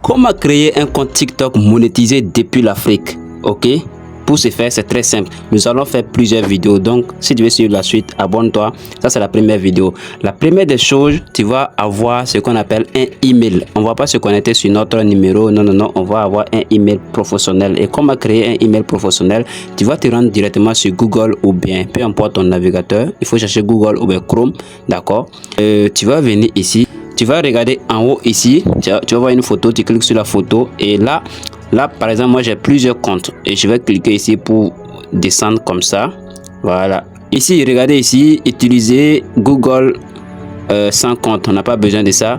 Comment créer un compte TikTok monétisé depuis l'Afrique? Ok, pour ce faire, c'est très simple. Nous allons faire plusieurs vidéos. Donc, si tu veux suivre la suite, abonne-toi. Ça, c'est la première vidéo. La première des choses, tu vas avoir ce qu'on appelle un email. On ne va pas se connecter sur notre numéro. Non, non, non. On va avoir un email professionnel. Et comment créer un email professionnel? Tu vas te rendre directement sur Google ou bien, peu importe ton navigateur. Il faut chercher Google ou bien Chrome. D'accord? Tu vas venir ici. Tu vas regarder en haut ici, tu vas voir une photo, tu cliques sur la photo et là par exemple, moi j'ai plusieurs comptes et je vais cliquer ici pour descendre comme ça. Voilà. Ici, regardez ici, utiliser Google sans compte, on n'a pas besoin de ça.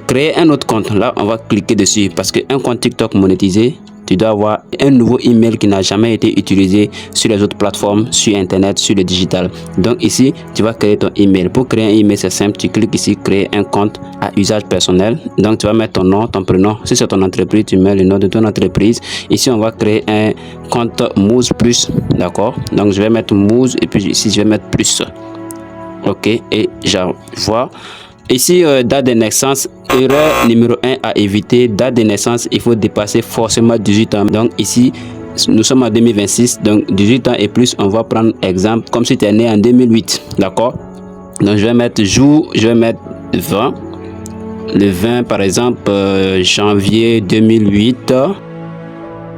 Créer un autre compte, là on va cliquer dessus parce qu'un compte TikTok monétisé, tu dois avoir un nouveau email qui n'a jamais été utilisé sur les autres plateformes, sur internet, sur le digital. Donc ici, tu vas créer ton email. Pour créer un email, c'est simple. Tu cliques ici, créer un compte à usage personnel. Donc tu vas mettre ton nom, ton prénom. Si c'est ton entreprise, tu mets le nom de ton entreprise. Ici, on va créer un compte Mouz Plus. D'accord? Donc je vais mettre Mouz et puis ici, je vais mettre plus. Ok, et j'envoie. Ici, date de naissance, erreur numéro 1 à éviter. Date de naissance, il faut dépasser forcément 18 ans. Donc ici, nous sommes en 2026, donc 18 ans et plus, on va prendre exemple comme si tu es né en 2008. D'accord? Donc je vais mettre jour, je vais mettre 20. Le 20 par exemple, janvier 2008.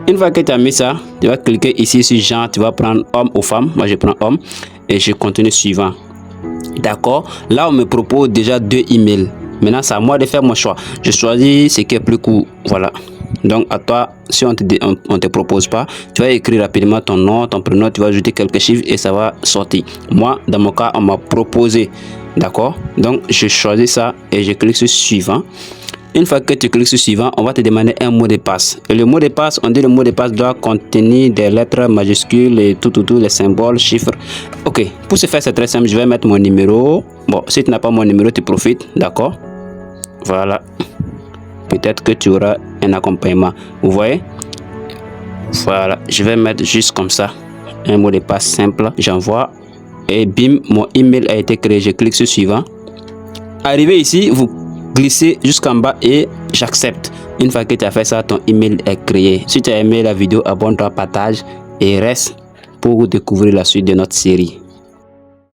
Une fois que tu as mis ça, tu vas cliquer ici sur genre, tu vas prendre homme ou femme. Moi je prends homme et je continue suivant. D'accord, là on me propose déjà 2 emails. Maintenant c'est à moi de faire mon choix. Je choisis ce qui est plus court. Voilà. Donc à toi, si on te propose pas, tu vas écrire rapidement ton nom, ton prénom, tu vas ajouter quelques chiffres et ça va sortir. Moi dans mon cas on m'a proposé. D'accord, donc je choisis ça et je clique sur suivant. Une fois que tu cliques sur suivant, on va te demander un mot de passe. Et le mot de passe, on dit le mot de passe doit contenir des lettres majuscules et tout, les symboles, chiffres. Ok, pour ce faire, c'est très simple. Je vais mettre mon numéro. Bon, si tu n'as pas mon numéro, tu profites. D'accord? Voilà. Peut-être que tu auras un accompagnement. Vous voyez? Voilà. Je vais mettre juste comme ça. Un mot de passe simple. J'envoie. Et bim, mon email a été créé. Je clique sur suivant. Arrivé ici, vous glisser jusqu'en bas et j'accepte. Une fois que tu as fait ça, ton email est créé. Si tu as aimé la vidéo, abonne-toi, partage et reste pour découvrir la suite de notre série.